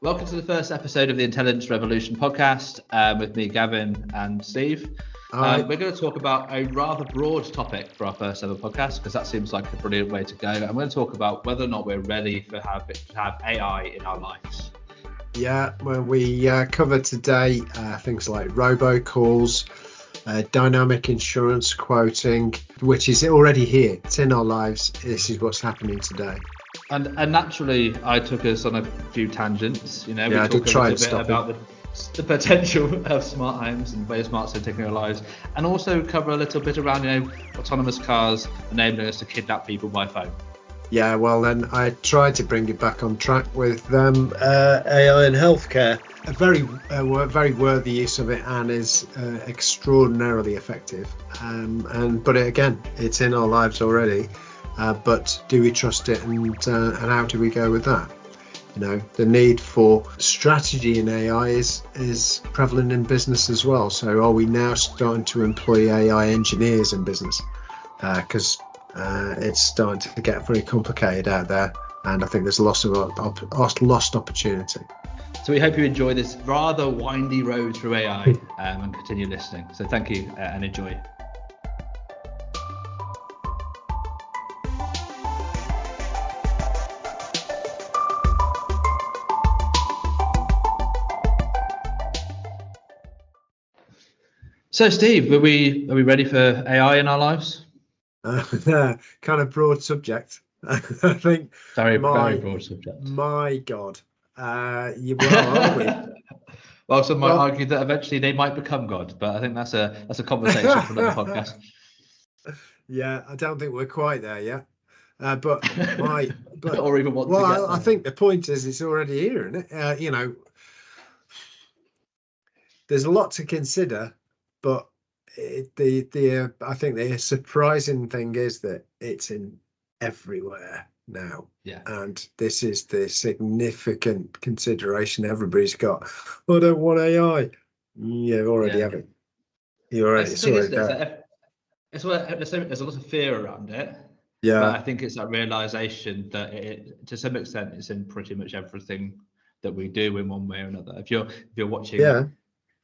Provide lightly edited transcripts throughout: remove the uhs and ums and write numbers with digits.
Welcome to the first episode of the Intelligence Revolution podcast with me, Gavin, and Steve. We're going to talk about a rather broad topic for our first ever podcast because that seems like a brilliant way to go. And we're going to talk about whether or not we're ready to have AI in our lives. Yeah, well, we cover today things like robocalls, dynamic insurance quoting, which is already here. It's in our lives. This is what's happening today. And naturally, I took us on a few tangents. We I talk did try a and little bit stop about the potential of smart homes and where smarts are taking our lives, and also cover a little bit around autonomous cars enabling us to kidnap people by phone. Yeah, well then I tried to bring it back on track with AI in healthcare. A very worthy use of it, and is extraordinarily effective. But again, it's in our lives already. But do we trust it, and how do we go with that? The need for strategy in AI is prevalent in business as well. So are we now starting to employ AI engineers in business? Because it's starting to get very complicated out there, and I think there's lost opportunity. So we hope you enjoy this rather windy road through AI and continue listening. So thank you and enjoy. So Steve, are we ready for AI in our lives? Kind of broad subject. I think very broad subject. My God, are we? Well, some might argue that eventually they might become God, but I think that's a conversation for another podcast. Yeah, I don't think we're quite there yet. But or even want to get there. I think the point is it's already here, isn't it? There's a lot to consider, but I think the surprising thing is that it's in everywhere now. Yeah. And this is the significant consideration everybody's got. I don't want AI. You already have it. It's already there. There's a lot of fear around it. Yeah. But I think it's that realization that it, to some extent, it's in pretty much everything that we do in one way or another. If you're watching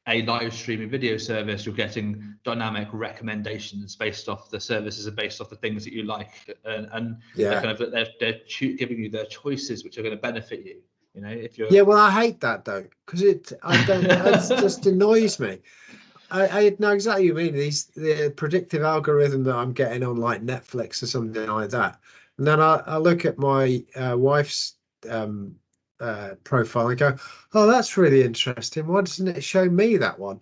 a live streaming video service, you're getting dynamic recommendations based off the services are based off the things that you like, and they're giving you their choices which are going to benefit you. If you're well, I hate that though, because it just annoys me. I know exactly what you mean. The predictive algorithm that I'm getting on like Netflix or something like that, and then I look at my wife's profile and go, oh, that's really interesting. Why doesn't it show me that one?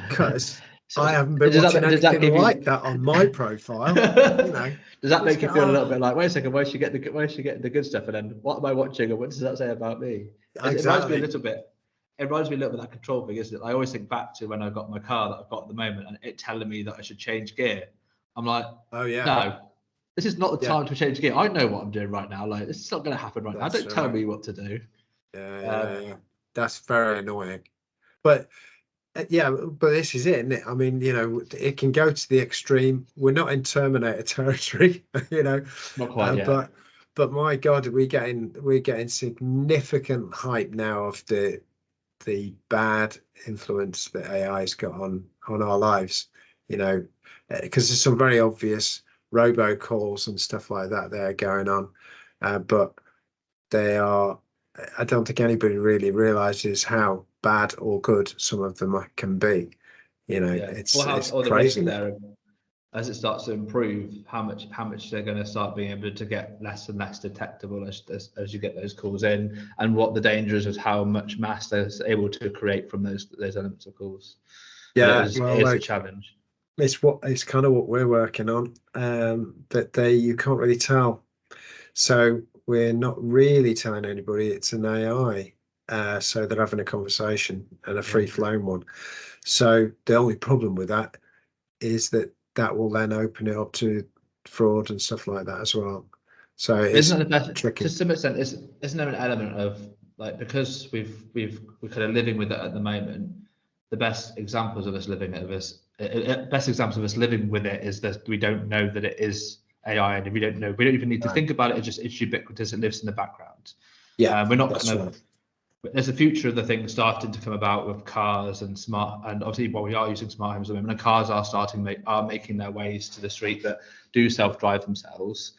Because I haven't been watching anything like that on my profile. Does that make you feel a little bit like, wait a second, where's she getting the good stuff, and then what am I watching, and what does that say about me? Exactly. It reminds me a little bit of that control thing, isn't it? I always think back to when I got my car that I've got at the moment, and it telling me that I should change gear. I'm like, oh yeah, no. This is not the time to change gear. I know what I'm doing right now. Like, this is not going to happen right now. Don't tell me what to do. Yeah. That's very annoying. But but this is it, isn't it? I mean, it can go to the extreme. We're not in Terminator territory, Not quite yet. But my God, we're getting significant hype now of the bad influence that AI's got on our lives. Because there's some very obvious robocalls and stuff like that there going on, but they are. I don't think anybody really realizes how bad or good some of them can be. It's crazy. There, as it starts to improve, how much they're going to start being able to get less and less detectable as you get those calls in, and what the danger is how much mass they're able to create from those elements of calls. Yeah, it's a challenge. It's kind of what we're working on, but you can't really tell. So we're not really telling anybody it's an AI. So they're having a conversation, and a free-flowing one. So the only problem with that is that will then open it up to fraud and stuff like that as well. So isn't that the best? Tricky. To some extent, isn't there an element of, like, because we're kind of living with it at the moment? The best examples of us living with it is that we don't know that it is AI, and we don't even need to think about it. It's ubiquitous. It lives in the background. Yeah, we're not kind of there's a future of the things starting to come about with cars and obviously we are using smart homes at the moment, and cars are making their ways to the street that do self-drive themselves.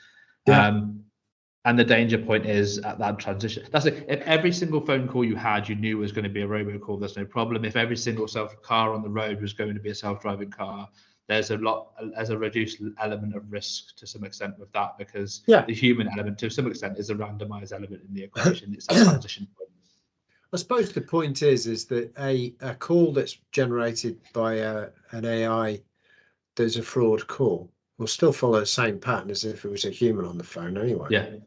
And the danger point is at that transition. That's it. If every single phone call you had, you knew was going to be a robocall, there's no problem. If every single car on the road was going to be a self-driving car, there's a reduced element of risk to some extent with that, because the human element to some extent is a randomized element in the equation. It's that transition point. I suppose the point is that a call that's generated by an AI that's a fraud call will still follow the same pattern as if it was a human on the phone anyway.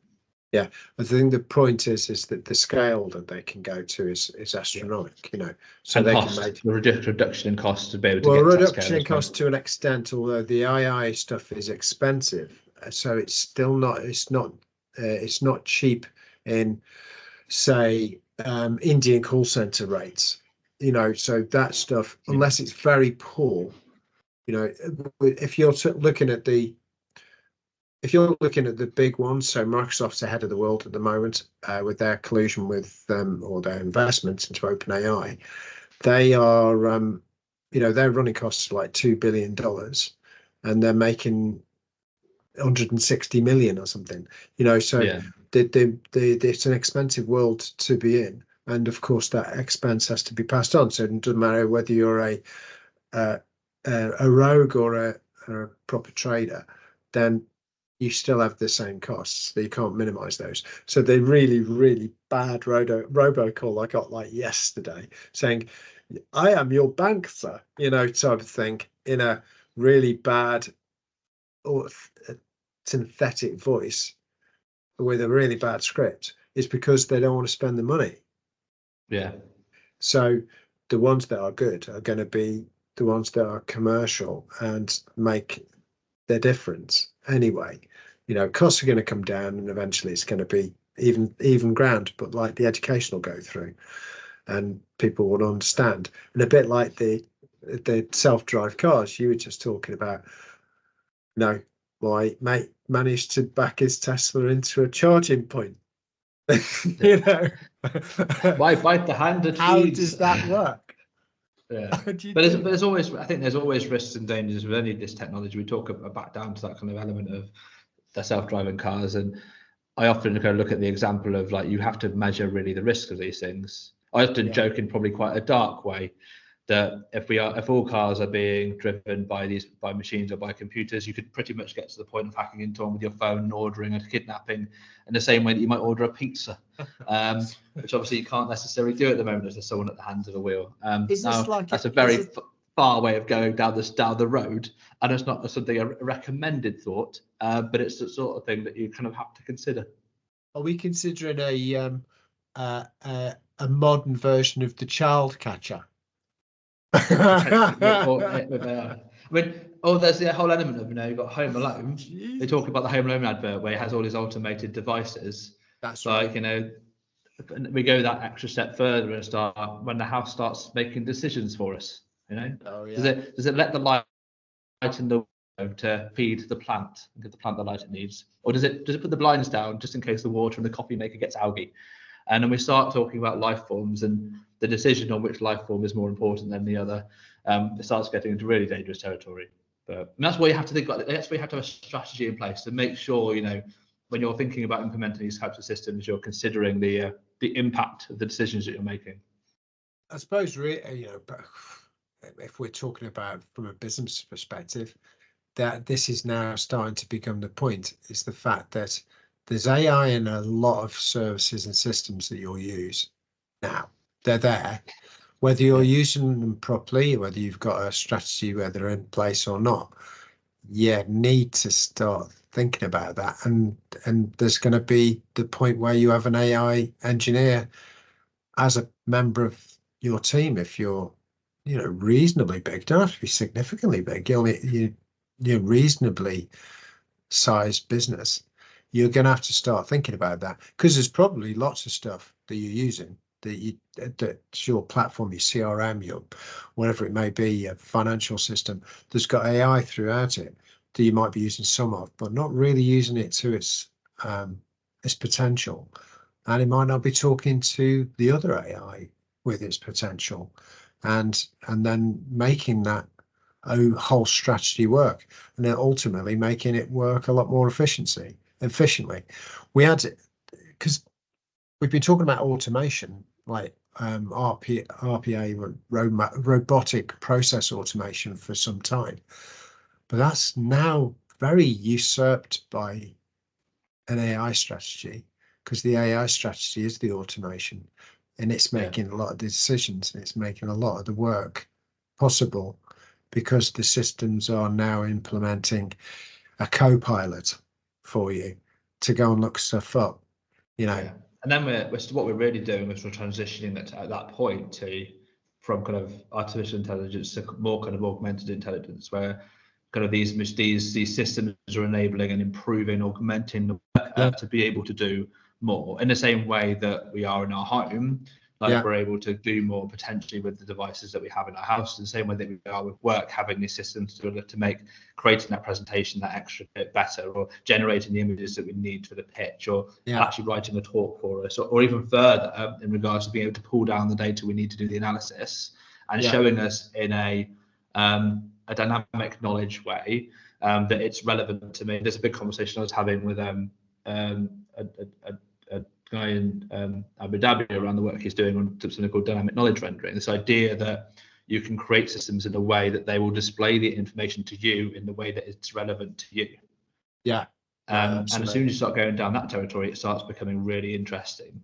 Yeah, I think the point is that the scale that they can go to is astronomical, so and they cost, can make the reduction in cost to be able to get reduction in cost to an extent, although the AI stuff is expensive, so it's still not it's not cheap in, say, Indian call center rates, so that stuff, unless it's very poor, if you're looking at the big ones, so Microsoft's ahead of the world at the moment with their collusion with or their investments into OpenAI. They are, their running costs are like $2 billion, and they're making 160 million or something. So it's an expensive world to be in, and of course that expense has to be passed on. So it doesn't matter whether you're a rogue or a proper trader, then you still have the same costs. So you can't minimize those. So the really, really bad robocall I got like yesterday saying, "I am your bank, sir," type of thing, in a really bad or synthetic voice with a really bad script, is because they don't want to spend the money. So the ones that are good are going to be the ones that are commercial and make their difference anyway. Costs are going to come down, and eventually it's going to be even ground, but like the education will go through and people will understand. And a bit like the self-drive cars you were just talking about, my mate managed to back his Tesla into a charging point. By the hand of how does that work? But there's always, I think there's always risks and dangers with any of this technology. We talk back down to that kind of element of the self-driving cars, and I often kind of look at the example of, like, you have to measure really the risk of these things. I often joke in probably quite a dark way that if all cars are being driven by machines or by computers, you could pretty much get to the point of hacking into one with your phone and ordering a kidnapping in the same way that you might order a pizza, which obviously you can't necessarily do at the moment as there's someone at the hands of a wheel. That's a very far way of going down the road, and it's not something a recommended thought, but it's the sort of thing that you kind of have to consider. Are we considering a modern version of the child catcher? I mean, there's the whole element of, you've got Home Alone. They talk about the Home Alone advert where it has all these automated devices. That's like, we go that extra step further and start when the house starts making decisions for us. Does it let the light in the window to feed the plant and give the plant the light it needs, or does it put the blinds down just in case the water in the coffee maker gets algae? And then we start talking about life forms and the decision on which life form is more important than the other. It starts getting into really dangerous territory. But that's why you have to think about it. That's why you have to have a strategy in place to make sure, when you're thinking about implementing these types of systems, you're considering the impact of the decisions that you're making. I suppose, if we're talking about from a business perspective, that this is now starting to become the point, is the fact that there's AI in a lot of services and systems that you'll use now. They're there, whether you're using them properly, whether you've got a strategy, whether they're in place or not. You need to start thinking about that, and there's going to be the point where you have an AI engineer as a member of your team. If you're reasonably big, don't have to be significantly big, you're reasonably sized business, you're going to have to start thinking about that, because there's probably lots of stuff that you're using that's your platform, your CRM, your whatever it may be, your financial system, that's got AI throughout it, that you might be using some of, but not really using it to its potential. and it might not be talking to the other AI with its potential, and then making that whole strategy work, and then ultimately making it work a lot more efficiently. We had, because we've been talking about automation, like RPA, robotic process automation, for some time, but that's now very usurped by an AI strategy, because the AI strategy is the automation, and it's making a lot of the decisions, and it's making a lot of the work possible, because the systems are now implementing a co-pilot for you to go and look stuff up, you know. Yeah. And then what we're really doing is we're transitioning at that point from kind of artificial intelligence to more kind of augmented intelligence, where kind of these systems are enabling and improving, augmenting the worker to be able to do more, in the same way that we are in our home. Like we're able to do more potentially with the devices that we have in our house, in the same way that we are with work, having these systems to creating that presentation that extra bit better, or generating the images that we need for the pitch, or actually writing a talk for us, or even further in regards to being able to pull down the data we need to do the analysis, and showing us in a dynamic knowledge way that it's relevant to me. There's a big conversation I was having with a guy in Abu Dhabi around the work he's doing on something called dynamic knowledge rendering. This idea that you can create systems in a way that they will display the information to you in the way that it's relevant to you. And as soon as you start going down that territory, it starts becoming really interesting.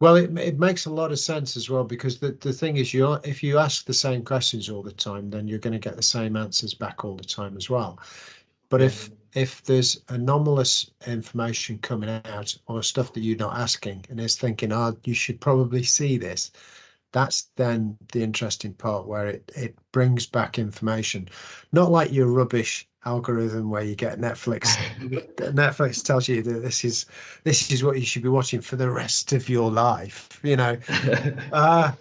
Well, it makes a lot of sense as well, because the thing is, if you ask the same questions all the time, then you're going to get the same answers back all the time as well. But if there's anomalous information coming out, or stuff that you're not asking, and it's thinking, oh, you should probably see this, that's then the interesting part, where it brings back information, not like your rubbish algorithm where you get Netflix. Netflix tells you that this is what you should be watching for the rest of your life, you know. And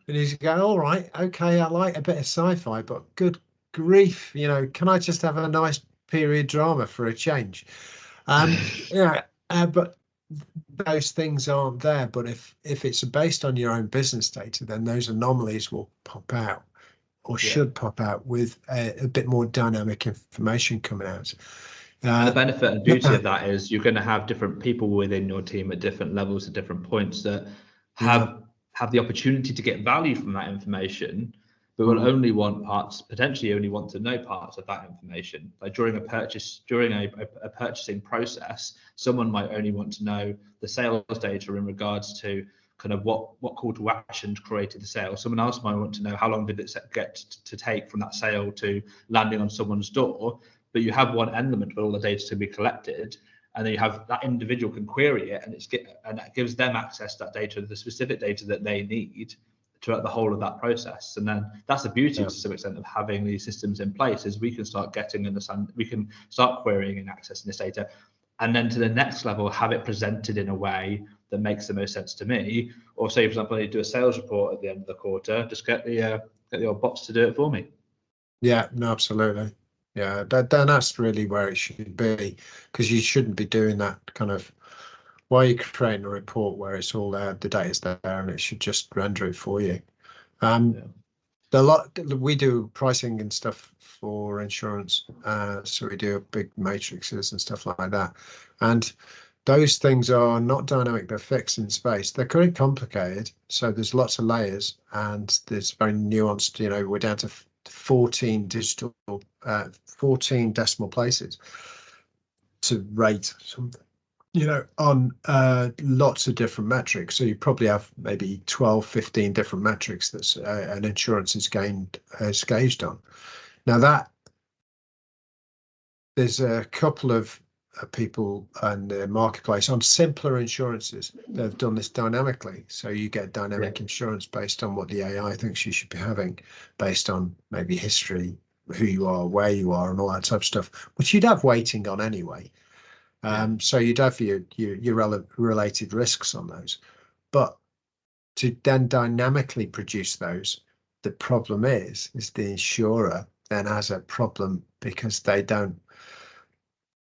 you go, all right, okay, I like a bit of sci-fi, but good grief, you know, can I just have a nice period drama for a change? But those things aren't there. But if it's based on your own business data, then those anomalies will pop out, or should pop out, with a bit more dynamic information coming out. And the benefit and beauty of that is you're going to have different people within your team at different levels, at different points, that have the opportunity to get value from that information, but will potentially only want to know parts of that information. Like during a purchasing process, someone might only want to know the sales data in regards to kind of what call to action created the sale. Someone else might want to know how long did it get to take from that sale to landing on someone's door. But you have one element where all the data to be collected, and then you have that individual can query it, and that gives them access to that data, the specific data that they need throughout the whole of that process. And then that's the beauty to some extent of having these systems in place, is we can start we can start querying and accessing this data, and then to the next level, have it presented in a way that makes the most sense to me. Or say, for example, I need to do a sales report at the end of the quarter, just get the old bots to do it for me. Yeah, no, absolutely. Yeah, that's really where it should be, because you shouldn't be doing that kind of, why are you creating a report where it's all there, the data's there, and it should just render it for you. We do pricing and stuff for insurance, so we do big matrices and stuff like that, and those things are not dynamic, they're fixed in space. They're quite complicated, so there's lots of layers, and there's very nuanced, you know, we're down to 14 decimal places to rate something, you know, on lots of different metrics. So you probably have maybe 12-15 different metrics that an insurance is gauged on. Now, that there's a couple of people in the marketplace on simpler insurances that have done this dynamically. So you get dynamic insurance based on what the AI thinks you should be having, based on maybe history, who you are, where you are, and all that type of stuff, which you'd have weighting on anyway. So you'd have your related risks on those. But to then dynamically produce those, the problem is the insurer then has a problem, because they don't,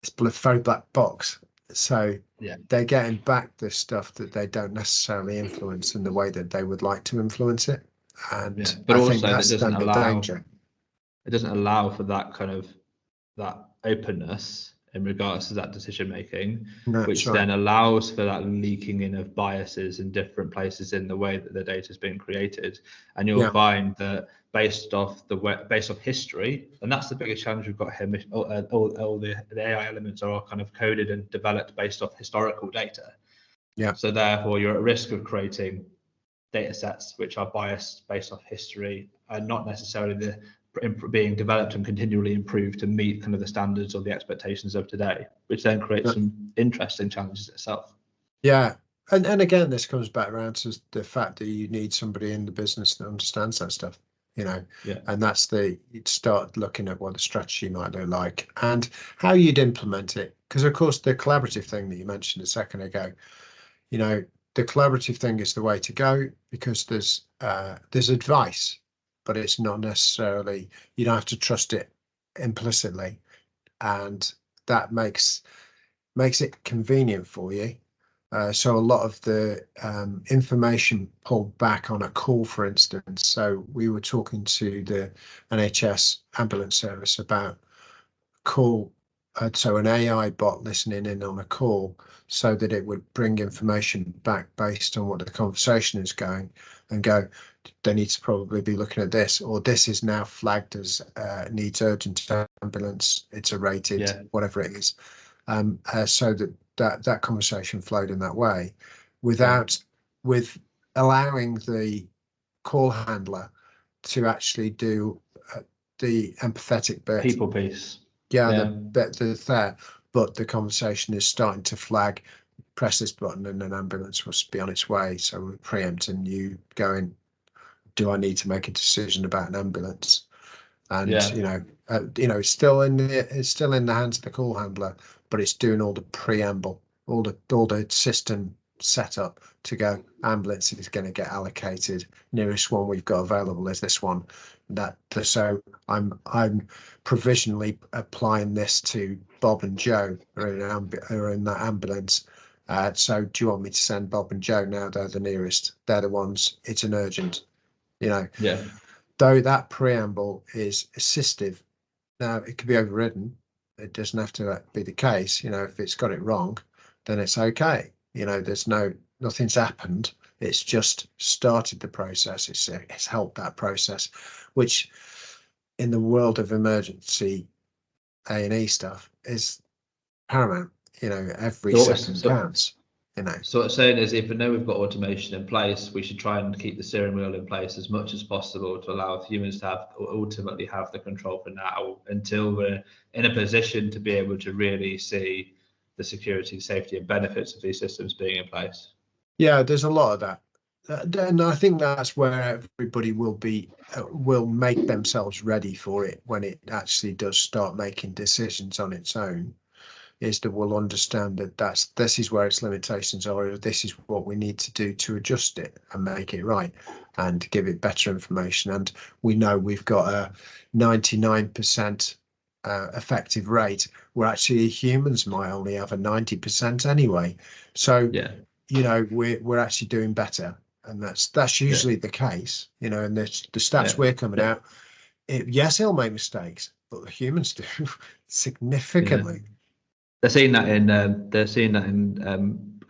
it's a very black box. So Yeah. they're getting back the stuff that they don't necessarily influence in the way that they would like to influence it. And But I also think that's that the danger. it doesn't allow for that kind of that openness in regards to that decision making, which then allows for that leaking in of biases in different places in the way that the data is being created. And you'll find that based off history, and that's the biggest challenge we've got here. All the AI elements are all kind of coded and developed based off historical data. Yeah. So therefore, you're at risk of creating data sets which are biased based off history and not necessarily being developed and continually improved to meet kind of the standards or the expectations of today, which then creates some interesting challenges itself. Yeah. And again, this comes back around to the fact that you need somebody in the business that understands that stuff, and that's you'd start looking at what the strategy might look like and how you'd implement it. Because of course, the collaborative thing that you mentioned a second ago, the collaborative thing is the way to go, because there's advice, but it's not necessarily, you don't have to trust it implicitly, and that makes it convenient for you. So a lot of the information pulled back on a call, for instance. So we were talking to the NHS ambulance service about call, so an AI bot listening in on a call, so that it would bring information back based on what the conversation is going, and go, they need to probably be looking at this, or this is now flagged as needs urgent ambulance, it's a rated, whatever it is. So that conversation flowed in that way, with allowing the call handler to actually do the empathetic bit. People piece. The bit that's there, but the conversation is starting to flag, press this button and an ambulance must be on its way. So we're preempting you going, do I need to make a decision about an ambulance? And it's still in the hands of the call handler, but it's doing all the preamble, all the system setup to go, ambulance is going to get allocated, nearest one we've got available is this one. So I'm provisionally applying this to Bob and Joe who are in that ambulance. So do you want me to send Bob and Joe now? They're the nearest, they're the ones, it's an urgent, though that preamble is assistive. Now it could be overridden, it doesn't have to be the case. If it's got it wrong, then it's okay. There's nothing's happened, it's just started the process, it's helped that process, which in the world of emergency A&E stuff is paramount. Every second counts. So what I'm saying is, if we know we've got automation in place, we should try and keep the steering wheel in place as much as possible to allow humans to ultimately have the control for now, until we're in a position to be able to really see the security, safety and benefits of these systems being in place. Yeah, there's a lot of that. And I think that's where everybody will make themselves ready for it when it actually does start making decisions on its own, is that we'll understand that this is where its limitations are, or this is what we need to do to adjust it and make it right and give it better information. And we know we've got a 99% effective rate, where actually humans might only have a 90% anyway. So we're actually doing better, and that's usually the case. And the stats we're coming out, it'll make mistakes, but the humans do significantly. They're seeing that in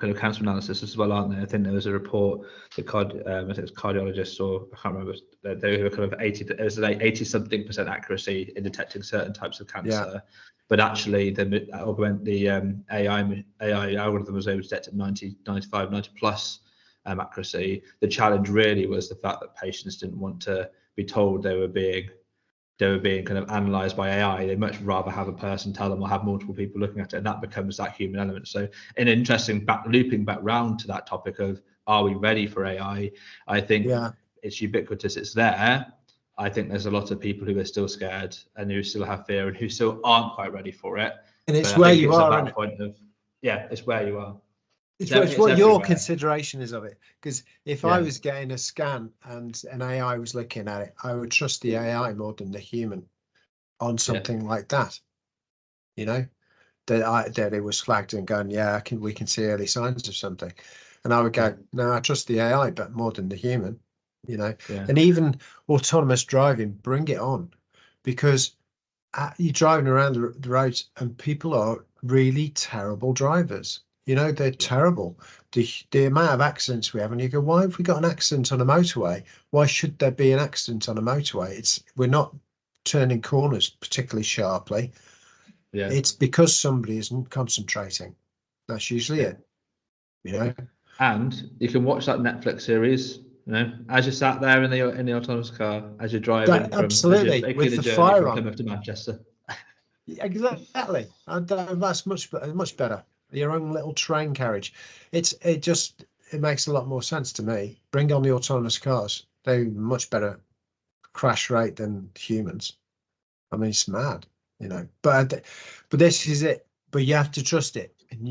kind of cancer analysis as well, aren't they? I think there was a report that I think it's cardiologists, or I can't remember, they were kind of 80-something% accuracy in detecting certain types of cancer, but actually the AI algorithm was able to detect at 90, 95, 90 plus accuracy. The challenge really was the fact that patients didn't want to be told they were being kind of analysed by AI. They'd much rather have a person tell them, or have multiple people looking at it, and that becomes that human element. So an interesting looping back round to that topic of, are we ready for AI? I think it's ubiquitous, it's there. I think there's a lot of people who are still scared and who still have fear and who still aren't quite ready for it. And it's where you are, at that point of, it's where you are. It's what your consideration is of it. Because if I was getting a scan and an AI was looking at it, I would trust the AI more than the human on something like that. that it was flagged and going, yeah, we can see early signs of something, and I would go, no, I trust the AI, but more than the human, you know. And even autonomous driving, bring it on, because you're driving around the roads and people are really terrible drivers. You know, they're terrible. The amount of accidents we have, and you go, why have we got an accident on a motorway? Why should there be an accident on a motorway? We're not turning corners particularly sharply. It's because somebody isn't concentrating. That's usually it. You know. And you can watch that Netflix series, you know, as you're sat there in the autonomous car, as you're driving absolutely with the fire on Plymouth to Manchester. Exactly. That's much better. Your own little train carriage. It makes a lot more sense to me. Bring on the autonomous cars. They're much better crash rate than humans. I mean, it's mad, you know. But this is it. But you have to trust it, and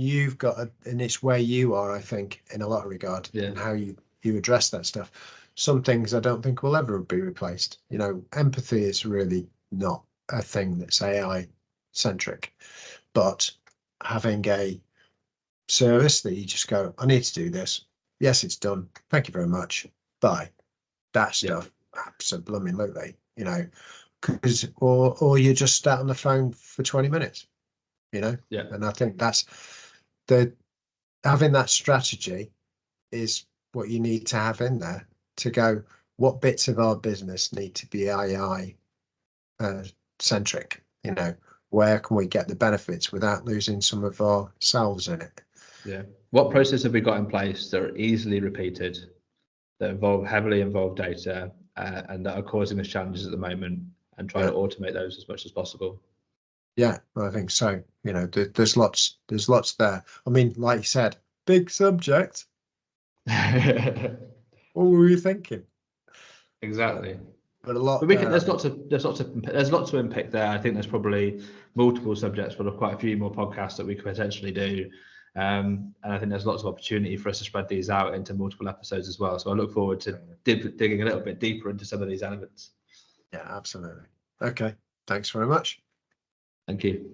and it's where you are, I think, in a lot of regard, and how you address that stuff. Some things I don't think will ever be replaced. You know, empathy is really not a thing that's AI centric, but having a service that you just go, I need to do this. Yes, it's done. Thank you very much. Bye. That stuff, absolutely, you know, or you just sat on the phone for 20 minutes, you know. And I think that's having that strategy is what you need to have in there to go, what bits of our business need to be AI centric, you know, where can we get the benefits without losing some of ourselves in it? What process have we got in place that are easily repeated, that heavily involve data, and that are causing us challenges at the moment, and try to automate those as much as possible? I think so. You know, there's lots there. I mean, like you said, big subject. What were you thinking? Exactly. But a lot. But there's lots to unpick there. I think there's probably multiple subjects, but quite a few more podcasts that we could potentially do. And I think there's lots of opportunity for us to spread these out into multiple episodes as well. So I look forward to digging a little bit deeper into some of these elements. Yeah, absolutely. Okay. Thanks very much. Thank you.